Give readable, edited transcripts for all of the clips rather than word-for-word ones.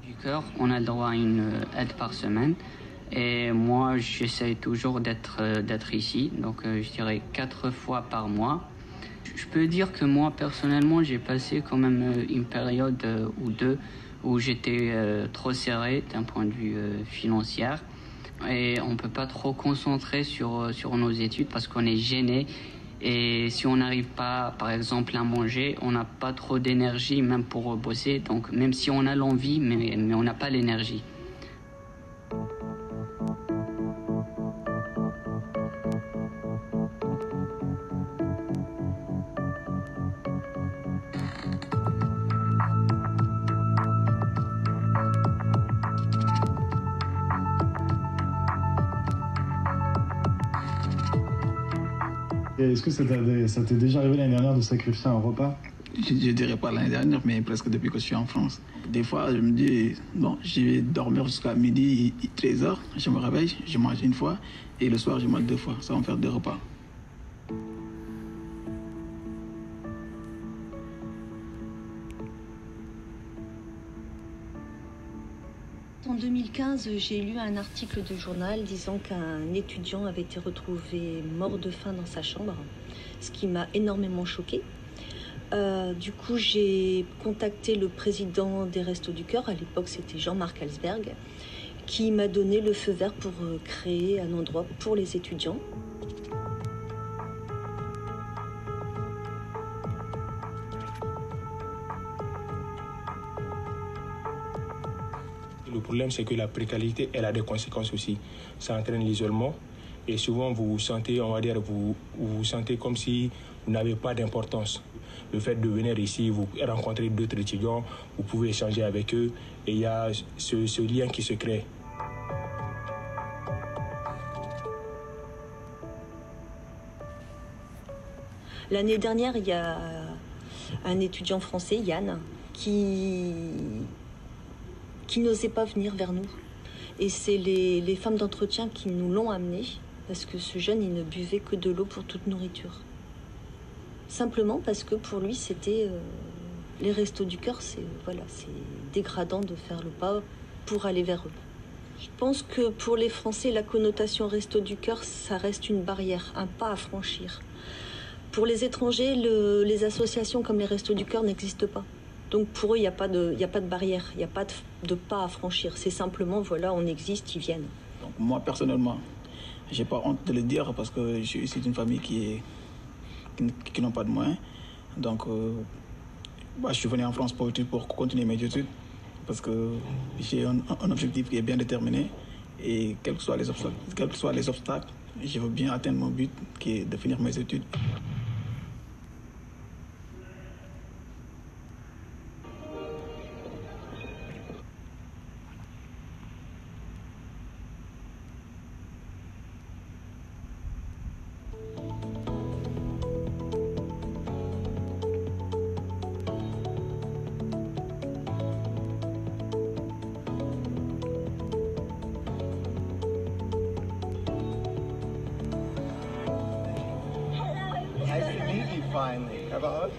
Du cœur, on a le droit à une aide par semaine. Et moi, j'essaie toujours d'être ici. Donc, je dirais 4 fois par mois. Je peux dire que moi, personnellement, j'ai passé quand même une période ou deux où j'étais trop serré d'un point de vue financier. Et on ne peut pas trop concentrer sur nos études parce qu'on est gêné. Et si on n'arrive pas, par exemple, à manger, on n'a pas trop d'énergie même pour bosser. Donc même si on a l'envie, mais on n'a pas l'énergie. Et est-ce que ça t'est déjà arrivé l'année dernière de sacrifier un repas? Je ne dirais pas l'année dernière, mais presque depuis que je suis en France. Des fois, je me dis, bon, je vais dormir jusqu'à midi, 13h, je me réveille, je mange une fois, et le soir, je mange 2 fois. Ça va me faire 2 repas. En 2015, j'ai lu un article de journal disant qu'un étudiant avait été retrouvé mort de faim dans sa chambre, ce qui m'a énormément choquée. Du coup, j'ai contacté le président des Restos du Cœur, à l'époque c'était Jean-Marc Alsberg, qui m'a donné le feu vert pour créer un endroit pour les étudiants. Le problème, c'est que la précarité, elle a des conséquences aussi. Ça entraîne l'isolement et souvent vous vous sentez, on va dire, vous sentez comme si vous n'avez pas d'importance. Le fait de venir ici, vous rencontrez d'autres étudiants, vous pouvez échanger avec eux et il y a ce lien qui se crée. L'année dernière, il y a un étudiant français, Yann, qui n'osait pas venir vers nous. Et c'est les femmes d'entretien qui nous l'ont amené, parce que ce jeune, il ne buvait que de l'eau pour toute nourriture. Simplement parce que pour lui, c'était les Restos du Cœur, c'est dégradant de faire le pas pour aller vers eux. Je pense que pour les Français, la connotation Restos du Cœur, ça reste une barrière, un pas à franchir. Pour les étrangers, les associations comme les Restos du Cœur n'existent pas. Donc pour eux, il n'y a pas de barrière, il n'y a pas de pas à franchir. C'est simplement, voilà, on existe, ils viennent. Donc moi, personnellement, j'ai pas honte de le dire parce que je suis issu d'une famille qui n'ont pas de moyens. Donc je suis venu en France pour continuer mes études parce que j'ai un objectif qui est bien déterminé et quels que soient les obstacles, je veux bien atteindre mon but qui est de finir mes études. Nice to meet you finally. Have a hug?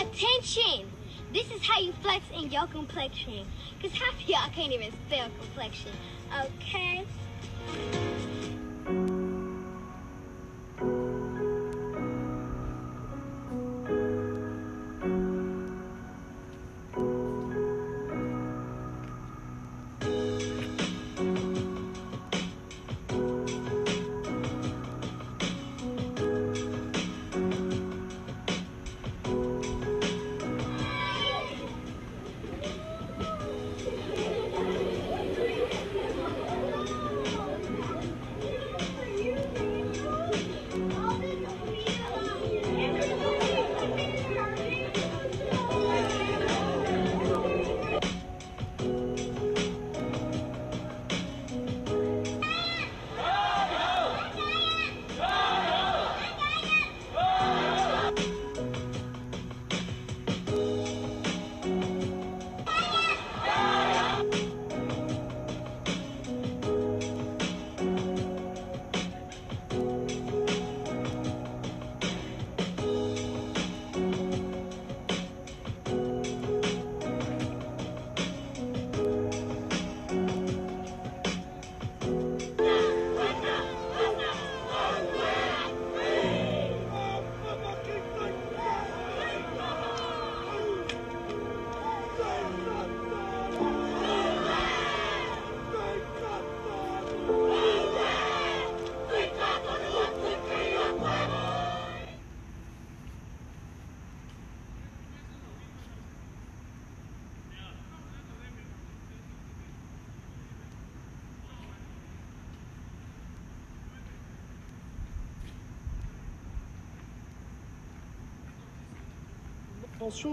Attention! This is how you flex in your complexion. Because half of y'all can't even spell complexion. Okay?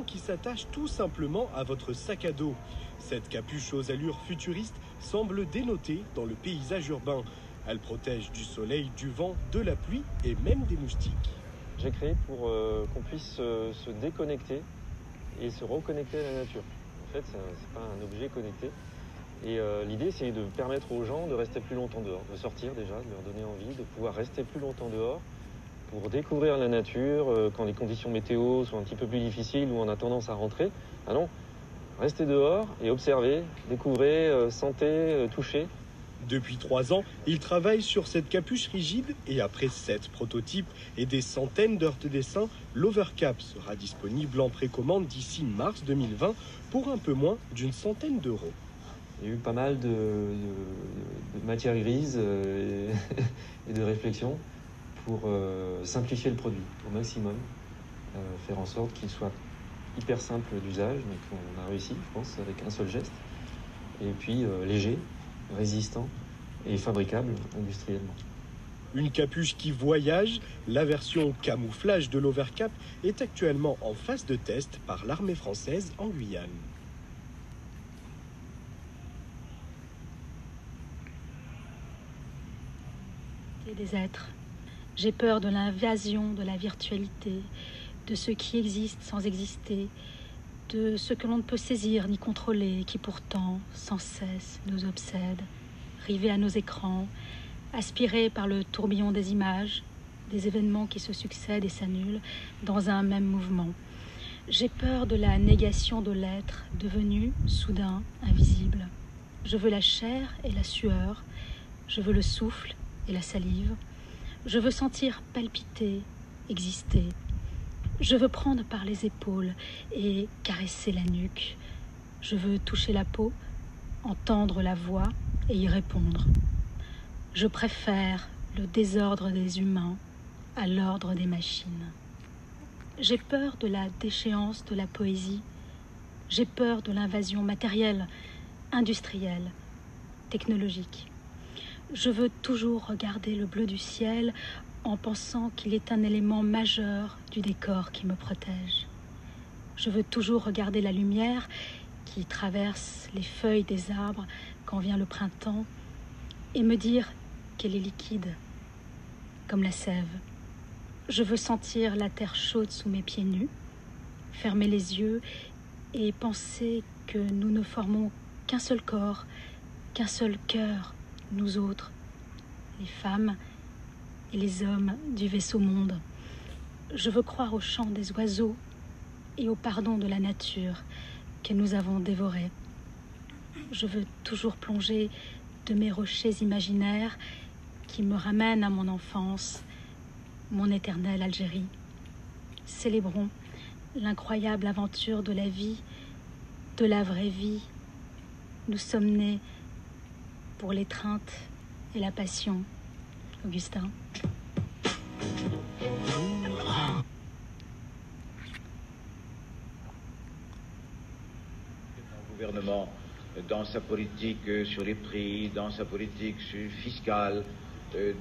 Qui s'attache tout simplement à votre sac à dos. Cette capuche aux allures futuristes semble dénotée dans le paysage urbain. Elle protège du soleil, du vent, de la pluie et même des moustiques. J'ai créé pour qu'on puisse se déconnecter et se reconnecter à la nature. En fait, c'est pas un objet connecté. Et l'idée, c'est de permettre aux gens de rester plus longtemps dehors, de sortir déjà, de leur donner envie, de pouvoir rester plus longtemps dehors, pour découvrir la nature quand les conditions météo sont un petit peu plus difficiles ou on a tendance à rentrer. Ah non, restez dehors et observez, découvrez, sentez, touchez. Depuis 3 ans, il travaille sur cette capuche rigide et après 7 prototypes et des centaines d'heures de dessin, l'Overcap sera disponible en précommande d'ici mars 2020 pour un peu moins d'une centaine d'euros. Il y a eu pas mal de matières grises et de réflexions pour simplifier le produit au maximum, faire en sorte qu'il soit hyper simple d'usage. Donc on a réussi, je pense, avec un seul geste. Et puis léger, résistant et fabricable industriellement. Une capuche qui voyage, la version camouflage de l'Overcap est actuellement en phase de test par l'armée française en Guyane. Des êtres. J'ai peur de l'invasion de la virtualité, de ce qui existe sans exister, de ce que l'on ne peut saisir ni contrôler, qui pourtant, sans cesse, nous obsède, rivés à nos écrans, aspirés par le tourbillon des images, des événements qui se succèdent et s'annulent dans un même mouvement. J'ai peur de la négation de l'être, devenu, soudain, invisible. Je veux la chair et la sueur, je veux le souffle et la salive. Je veux sentir palpiter, exister. Je veux prendre par les épaules et caresser la nuque. Je veux toucher la peau, entendre la voix et y répondre. Je préfère le désordre des humains à l'ordre des machines. J'ai peur de la déchéance de la poésie. J'ai peur de l'invasion matérielle, industrielle, technologique. Je veux toujours regarder le bleu du ciel en pensant qu'il est un élément majeur du décor qui me protège. Je veux toujours regarder la lumière qui traverse les feuilles des arbres quand vient le printemps et me dire qu'elle est liquide, comme la sève. Je veux sentir la terre chaude sous mes pieds nus, fermer les yeux et penser que nous ne formons qu'un seul corps, qu'un seul cœur, nous autres, les femmes et les hommes du vaisseau monde. Je veux croire au chant des oiseaux et au pardon de la nature que nous avons dévorée. Je veux toujours plonger de mes rochers imaginaires qui me ramènent à mon enfance, mon éternelle Algérie. Célébrons l'incroyable aventure de la vie, de la vraie vie. Nous sommes nés pour l'étreinte et la passion. Augustin. Le gouvernement, dans sa politique sur les prix, dans sa politique fiscale,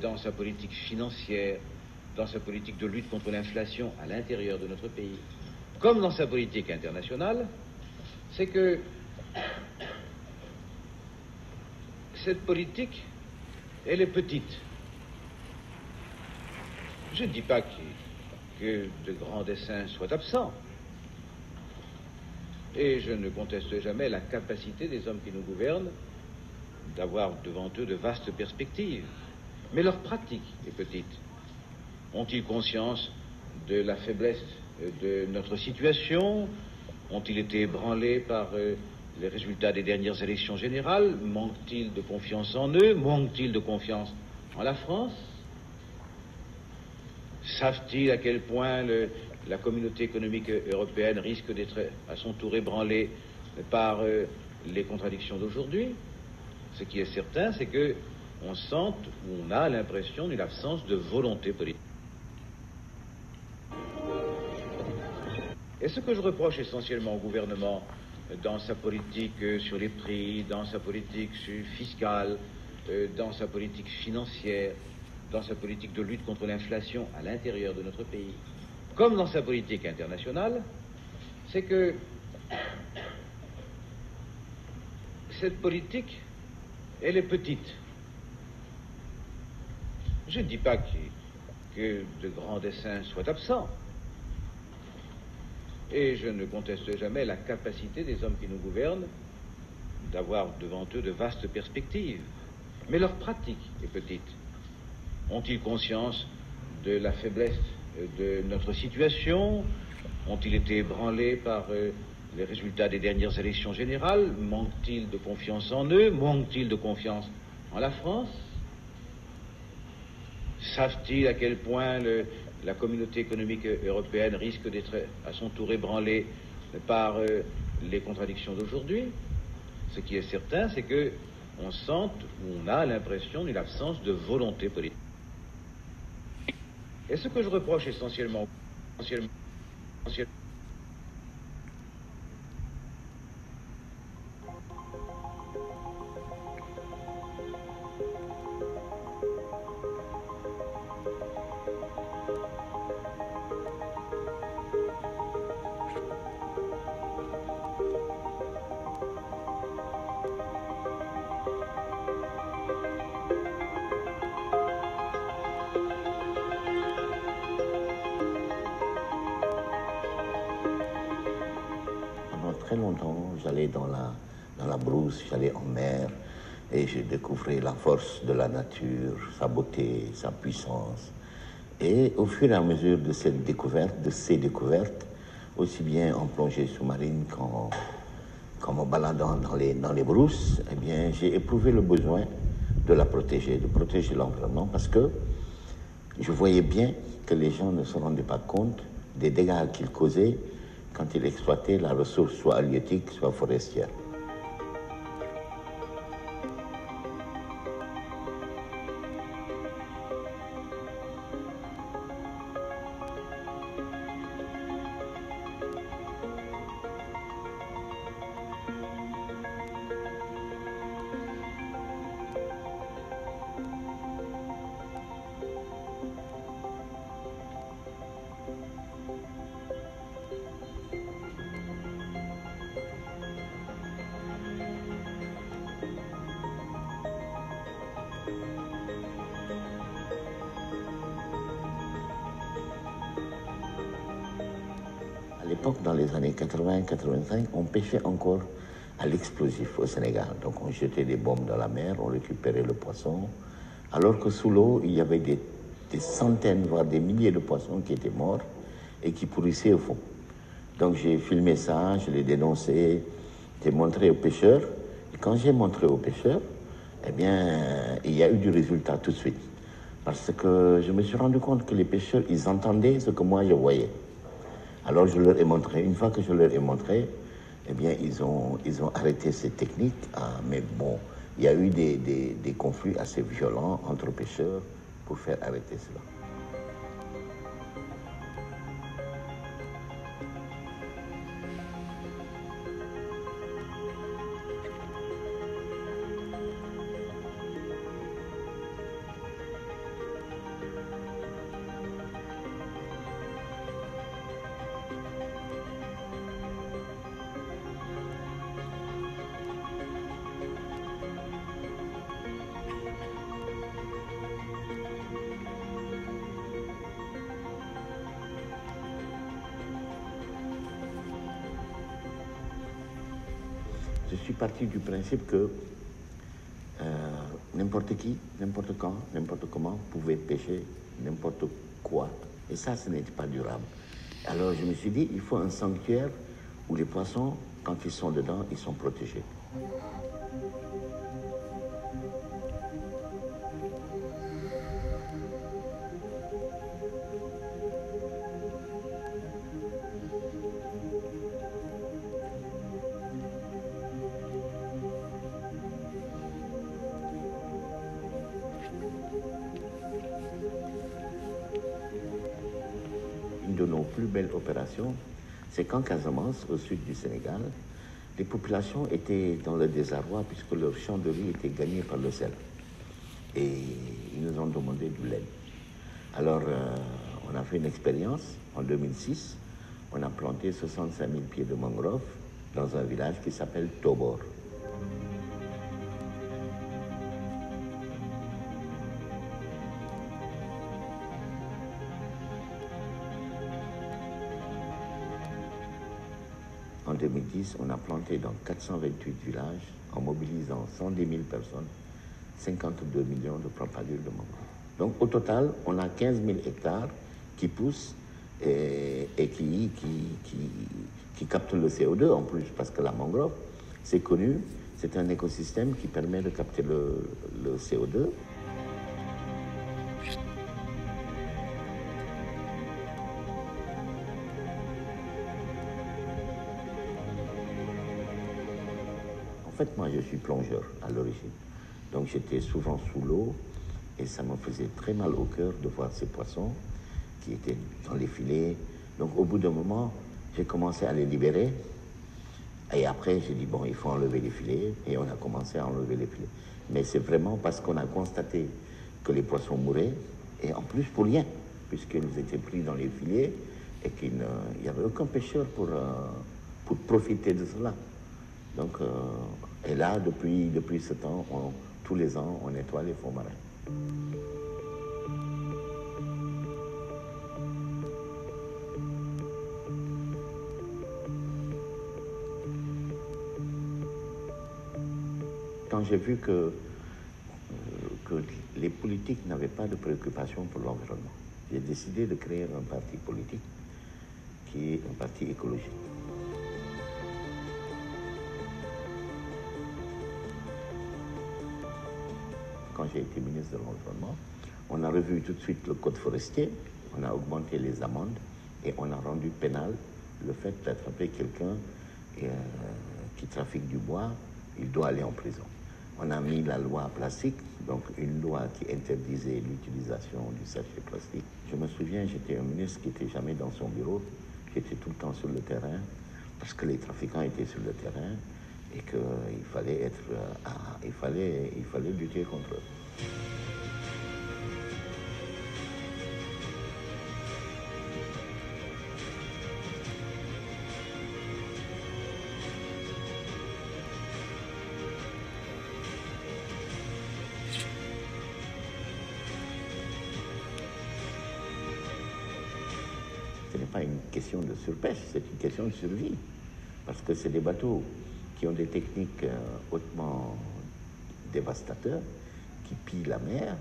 dans sa politique financière, dans sa politique de lutte contre l'inflation à l'intérieur de notre pays, comme dans sa politique internationale, c'est que cette politique, elle est petite. Je ne dis pas que de grands desseins soient absents. Et je ne conteste jamais la capacité des hommes qui nous gouvernent d'avoir devant eux de vastes perspectives. Mais leur pratique est petite. Ont-ils conscience de la faiblesse de notre situation? Ont-ils été ébranlés par les résultats des dernières élections générales? Manquent-ils de confiance en eux? Manquent-ils de confiance en la France? Savent-ils à quel point la communauté économique européenne risque d'être à son tour ébranlée par les contradictions d'aujourd'hui? Ce qui est certain, c'est que on sent, ou on a l'impression d'une absence de volonté politique. Et ce que je reproche essentiellement au gouvernement, dans sa politique sur les prix, dans sa politique fiscale, dans sa politique financière, dans sa politique de lutte contre l'inflation à l'intérieur de notre pays, comme dans sa politique internationale, c'est que cette politique, elle est petite. Je ne dis pas que de grands desseins soient absents. Et je ne conteste jamais la capacité des hommes qui nous gouvernent d'avoir devant eux de vastes perspectives. Mais leur pratique est petite. Ont-ils conscience de la faiblesse de notre situation? Ont-ils été ébranlés par les résultats des dernières élections générales? Manquent-ils de confiance en eux? Manquent-ils de confiance en la France? Savent-ils à quel point la communauté économique européenne risque d'être à son tour ébranlée par les contradictions d'aujourd'hui? Ce qui est certain, c'est que on sent, ou on a l'impression d'une absence de volonté politique. Et ce que je reproche essentiellement très longtemps, j'allais dans la brousse, j'allais en mer et je découvrais la force de la nature, sa beauté, sa puissance. Et au fur et à mesure de cette découverte, de ces découvertes, aussi bien en plongée sous-marine qu'en me baladant dans les brousses, eh bien, j'ai éprouvé le besoin de la protéger, de protéger l'environnement, parce que je voyais bien que les gens ne se rendaient pas compte des dégâts qu'ils causaient quand ils exploitaient la ressource soit halieutique, soit forestière. À l'époque, dans les années 80-85, on pêchait encore à l'explosif au Sénégal. Donc on jetait des bombes dans la mer, on récupérait le poisson, alors que sous l'eau, il y avait des centaines, voire des milliers de poissons qui étaient morts et qui pourrissaient au fond. Donc j'ai filmé ça, je l'ai dénoncé, j'ai montré aux pêcheurs. Et quand j'ai montré aux pêcheurs, eh bien, il y a eu du résultat tout de suite. Parce que je me suis rendu compte que les pêcheurs, ils entendaient ce que moi je voyais. Alors je leur ai montré. Une fois que je leur ai montré, eh bien, ils ont arrêté ces techniques. Mais bon, il y a eu des conflits assez violents entre pêcheurs pour faire arrêter cela. Je suis parti du principe que n'importe qui, n'importe quand, n'importe comment pouvait pêcher n'importe quoi. Et ça, ce n'était pas durable. Alors je me suis dit, il faut un sanctuaire où les poissons, quand ils sont dedans, ils sont protégés. Une de nos plus belles opérations, c'est qu'en Casamance, au sud du Sénégal, les populations étaient dans le désarroi puisque leur champ de riz était gagné par le sel. Et ils nous ont demandé du lait. Alors, on a fait une expérience en 2006. On a planté 65 000 pieds de mangrove dans un village qui s'appelle Tobor. En 2010, on a planté dans 428 villages, en mobilisant 110 000 personnes, 52 millions de propagule de mangrove. Donc au total, on a 15 000 hectares qui poussent et qui captent le CO2 en plus, parce que la mangrove, c'est connu, c'est un écosystème qui permet de capter le CO2. En fait, moi, je suis plongeur à l'origine. Donc, j'étais souvent sous l'eau et ça me faisait très mal au cœur de voir ces poissons qui étaient dans les filets. Donc, au bout d'un moment, j'ai commencé à les libérer. Et après, j'ai dit, bon, il faut enlever les filets. Et on a commencé à enlever les filets. Mais c'est vraiment parce qu'on a constaté que les poissons mouraient. Et en plus, pour rien, puisqu'ils étaient pris dans les filets et qu'il n'y avait aucun pêcheur pour profiter de cela. Donc, et là, depuis ce temps, tous les ans, on nettoie les fonds marins. Quand j'ai vu que les politiques n'avaient pas de préoccupation pour l'environnement, j'ai décidé de créer un parti politique qui est un parti écologique. Quand j'ai été ministre de l'Environnement, on a revu tout de suite le code forestier, on a augmenté les amendes et on a rendu pénal le fait d'attraper quelqu'un qui trafique du bois, il doit aller en prison. On a mis la loi plastique, donc une loi qui interdisait l'utilisation du sachet plastique. Je me souviens, j'étais un ministre qui n'était jamais dans son bureau, j'étais tout le temps sur le terrain, parce que les trafiquants étaient sur le terrain, et qu'il fallait il fallait lutter contre eux. Ce n'est pas une question de surpêche, c'est une question de survie. Parce que c'est des bateaux qui ont des techniques hautement dévastateurs, qui pillent la mer,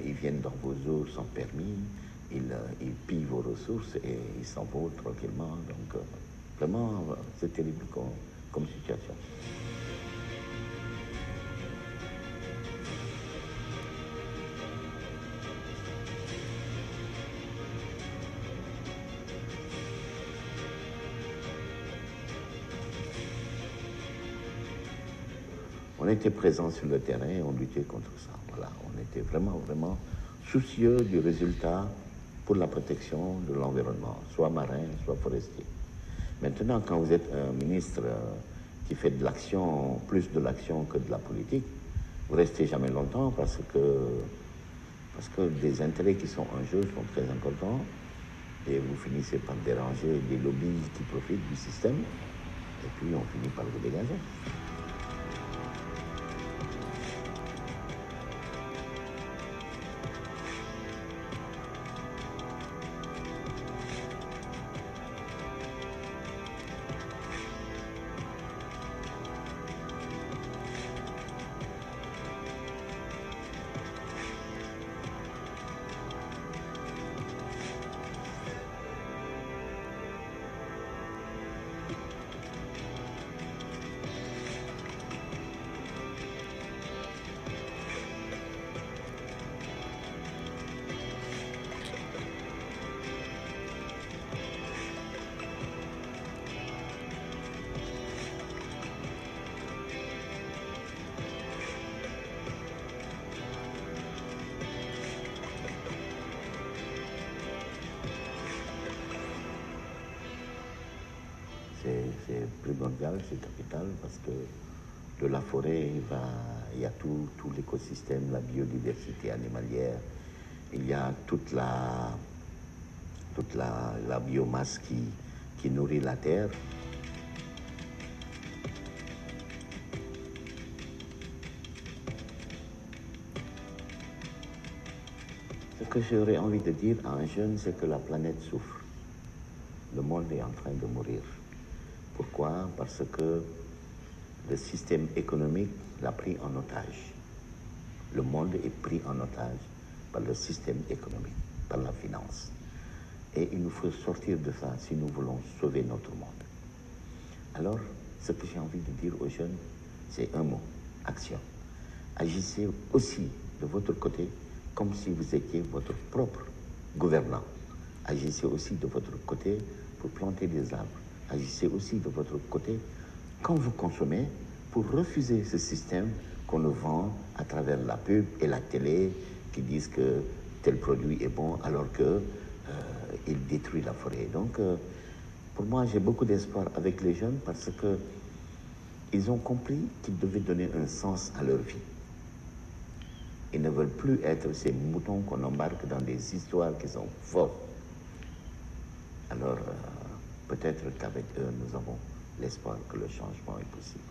ils viennent dans vos eaux sans permis, il pille vos ressources et il s'en va tranquillement. Donc, vraiment, c'est terrible comme situation. On était présents sur le terrain et on luttait contre ça. Voilà, on était vraiment, vraiment soucieux du résultat pour la protection de l'environnement, soit marin, soit forestier. Maintenant, quand vous êtes un ministre qui fait de l'action, plus de l'action que de la politique, vous restez jamais longtemps parce que des intérêts qui sont en jeu sont très importants et vous finissez par déranger des lobbies qui profitent du système et puis on finit par vous dégager. C'est primordial, c'est capital, parce que de la forêt, il y a tout l'écosystème, la biodiversité animalière, il y a toute la biomasse qui nourrit la terre. Ce que j'aurais envie de dire à un jeune, c'est que la planète souffre. Le monde est en train de mourir. Pourquoi? Parce que le système économique l'a pris en otage. Le monde est pris en otage par le système économique, par la finance. Et il nous faut sortir de ça si nous voulons sauver notre monde. Alors, ce que j'ai envie de dire aux jeunes, c'est un mot, action. Agissez aussi de votre côté comme si vous étiez votre propre gouvernant. Agissez aussi de votre côté pour planter des arbres. Agissez aussi de votre côté quand vous consommez pour refuser ce système qu'on nous vend à travers la pub et la télé qui disent que tel produit est bon alors qu'il détruit la forêt. Donc, pour moi, j'ai beaucoup d'espoir avec les jeunes parce qu'ils ont compris qu'ils devaient donner un sens à leur vie. Ils ne veulent plus être ces moutons qu'on embarque dans des histoires qui sont fausses. Alors, peut-être qu'avec eux, nous avons l'espoir que le changement est possible.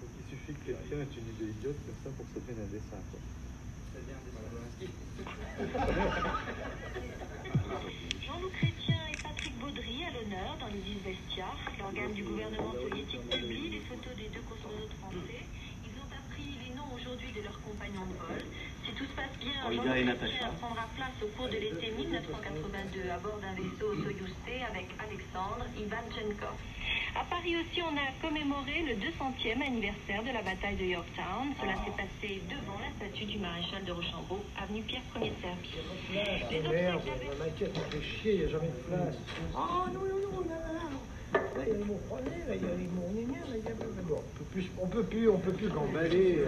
Donc il suffit que quelqu'un ait une idée idiote comme ça pour sauter d'un dessin, quoi. Jean-Loup Chrétien et Patrick Baudry à l'honneur dans les îles Bestia. L'organe du gouvernement soviétique publie les photos des deux cosmonautes français. Ils ont appris les noms aujourd'hui de leurs compagnons de vol. Si tout se passe bien, Jean-Loup Chrétien prendra place au cours de l'été 1982 à bord d'un vaisseau Soyouz T avec Alexandre Ivanchenkov. À Paris aussi, on a commémoré le 200e anniversaire de la bataille de Yorktown. Cela s'est passé devant la statue du maréchal de Rochambeau, avenue Pierre Ier Servie. Merde, la maquette me fait chier, il n'y a jamais de place. Oh non, non, non, là. Là, il y a mon problème, là, il y a mon nénia, là, il y a... Bon, on peut plus gamballer.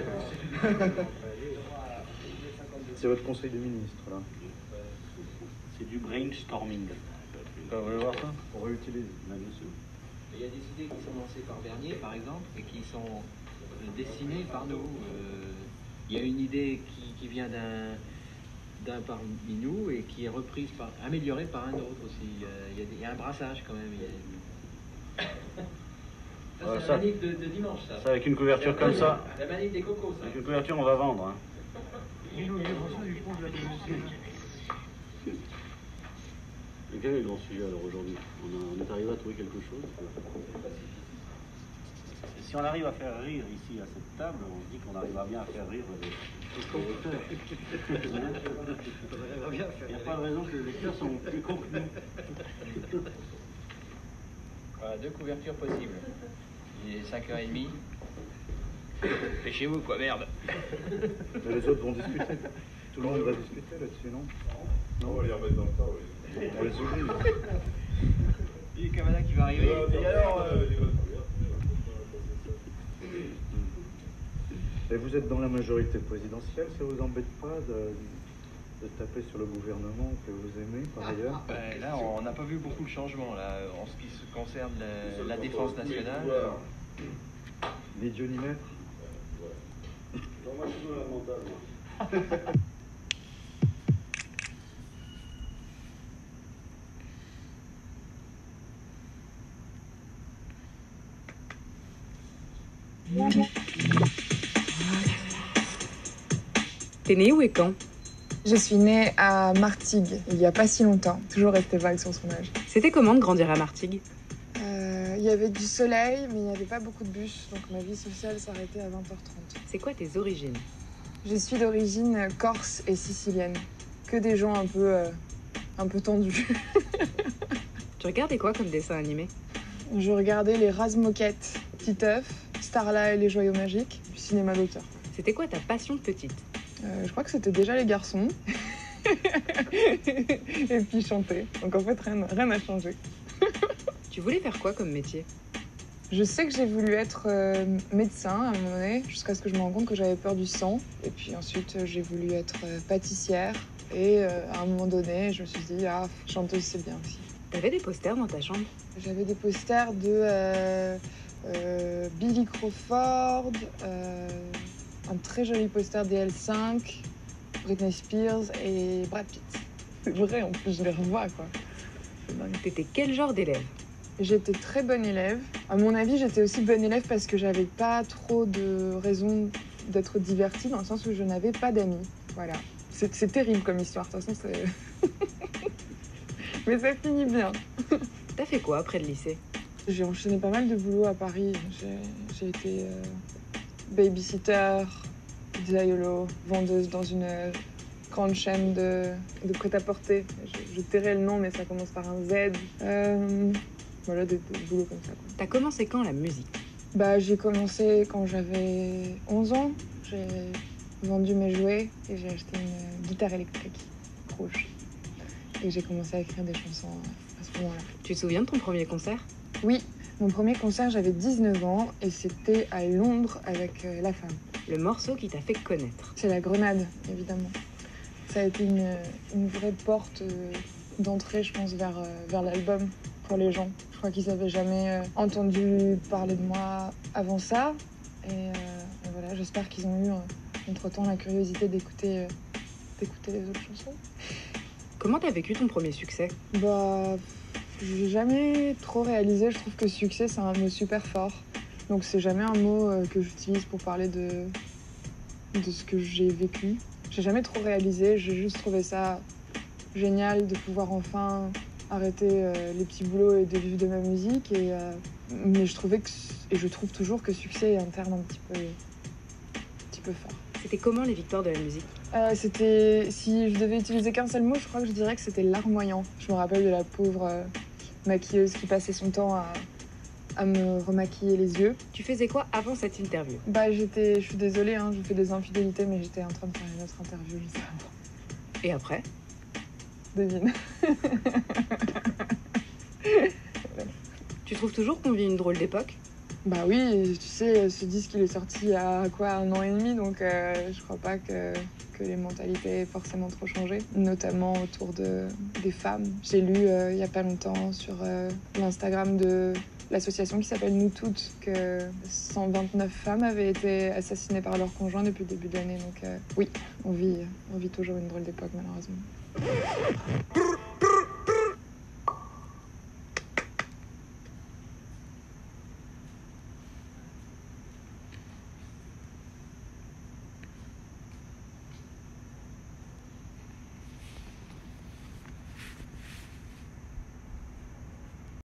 C'est votre conseil de ministre, là. C'est du brainstorming. On va voir ça. On réutilise. Il y a des idées qui sont lancées par Bernier, par exemple, et qui sont dessinées par nous. Il y a une idée qui vient d'un parmi nous et qui est reprise améliorée par un autre aussi. Il y a un brassage quand même. Ça, c'est la manip de dimanche, ça. Ça, avec une couverture comme ça. La manip des cocos, ça. Avec une couverture, on va vendre. Hein. Et quel est le grand sujet alors aujourd'hui? On est arrivé à trouver quelque chose? Si on arrive à faire rire ici à cette table, on se dit qu'on arrivera bien à faire rire les lecteurs. Il n'y a pas de raison que les lecteurs sont plus cons que nous. Voilà, 2 couvertures possibles. Il est 5h30. Dépêchez-vous, quoi, merde. Mais les autres vont discuter. Tout le monde va discuter là-dessus, non? Non, on va les remettre dans le tas, oui. On les oublie. Il y a Kamala qui va arriver. Et alors, et vous êtes dans la majorité présidentielle, ça vous embête pas de taper sur le gouvernement que vous aimez par ailleurs? Là, on n'a pas vu beaucoup de changements là, en ce qui se concerne la défense nationale. Ni Dieu ni maître. Moi, je suis dans la montagne. T'es née où et quand? Je suis née à Martigues, il n'y a pas si longtemps. Toujours restée vague sur son âge. C'était comment de grandir à Martigues? Il y avait du soleil, mais il n'y avait pas beaucoup de bus, donc ma vie sociale s'arrêtait à 20h30. C'est quoi tes origines? Je suis d'origine corse et sicilienne. Que des gens un peu tendus. Tu regardais quoi comme dessin animé? Je regardais les Razmoquettes, Titeuf, Starla et les Joyaux Magiques, du cinéma d'auteur. C'était quoi ta passion petite? Je crois que c'était déjà les garçons. Et puis chanter. Donc en fait, rien n'a changé. Tu voulais faire quoi comme métier? Je sais que j'ai voulu être médecin à un moment donné, jusqu'à ce que je me rende compte que j'avais peur du sang. Et puis ensuite, j'ai voulu être pâtissière. Et à un moment donné, je me suis dit, chanteuse, c'est bien aussi. T'avais des posters dans ta chambre? J'avais des posters de Billy Crawford, un très joli poster d'EL5, Britney Spears et Brad Pitt. C'est vrai, en plus, je les revois, quoi. T'étais quel genre d'élève? J'étais très bonne élève. À mon avis, j'étais aussi bonne élève parce que j'avais pas trop de raisons d'être divertie, dans le sens où je n'avais pas d'amis. Voilà. C'est terrible comme histoire, de toute façon, c'est... Mais ça finit bien. T'as fait quoi après le lycée? J'ai enchaîné pas mal de boulot à Paris. J'ai été babysitter, pizzaïolo, vendeuse dans une grande chaîne de prêt-à-porter. Je tairai le nom, mais ça commence par un Z. Voilà, des boulots comme ça, quoi. T'as commencé quand la musique? J'ai commencé quand j'avais 11 ans. J'ai vendu mes jouets et j'ai acheté une guitare électrique rouge. Et j'ai commencé à écrire des chansons à ce moment-là. Tu te souviens de ton premier concert? Oui, mon premier concert, j'avais 19 ans et c'était à Londres avec La Femme. Le morceau qui t'a fait connaître? C'est La Grenade, évidemment. Ça a été une vraie porte d'entrée, je pense, vers l'album pour les gens. Je crois qu'ils n'avaient jamais entendu parler de moi avant ça. Et voilà, j'espère qu'ils ont eu entre-temps la curiosité d'écouter les autres chansons. Comment t'as vécu ton premier succès? J'ai jamais trop réalisé. Je trouve que succès, c'est un mot super fort. Donc c'est jamais un mot que j'utilise pour parler de ce que j'ai vécu. J'ai jamais trop réalisé. J'ai juste trouvé ça génial de pouvoir enfin arrêter les petits boulots et de vivre de ma musique. Mais je trouvais je trouve toujours que succès est un terme un petit peu fort. C'était comment les victoires de la musique? Si je devais utiliser qu'un seul mot, je crois que je dirais que c'était larmoyant. Je me rappelle de la pauvre maquilleuse qui passait son temps à me remaquiller les yeux. Tu faisais quoi avant cette interview? Je suis désolée, hein, je fais des infidélités, mais j'étais en train de faire une autre interview juste avant. Et après? Devine. Tu trouves toujours qu'on vit une drôle d'époque? Oui, tu sais, ce disque il est sorti il y a 1 an et demi, donc je crois pas que les mentalités aient forcément trop changé, notamment autour des femmes. J'ai lu il y a pas longtemps sur l'Instagram de l'association qui s'appelle Nous Toutes que 129 femmes avaient été assassinées par leur conjoint depuis le début de l'année, donc oui, on vit toujours une drôle d'époque malheureusement.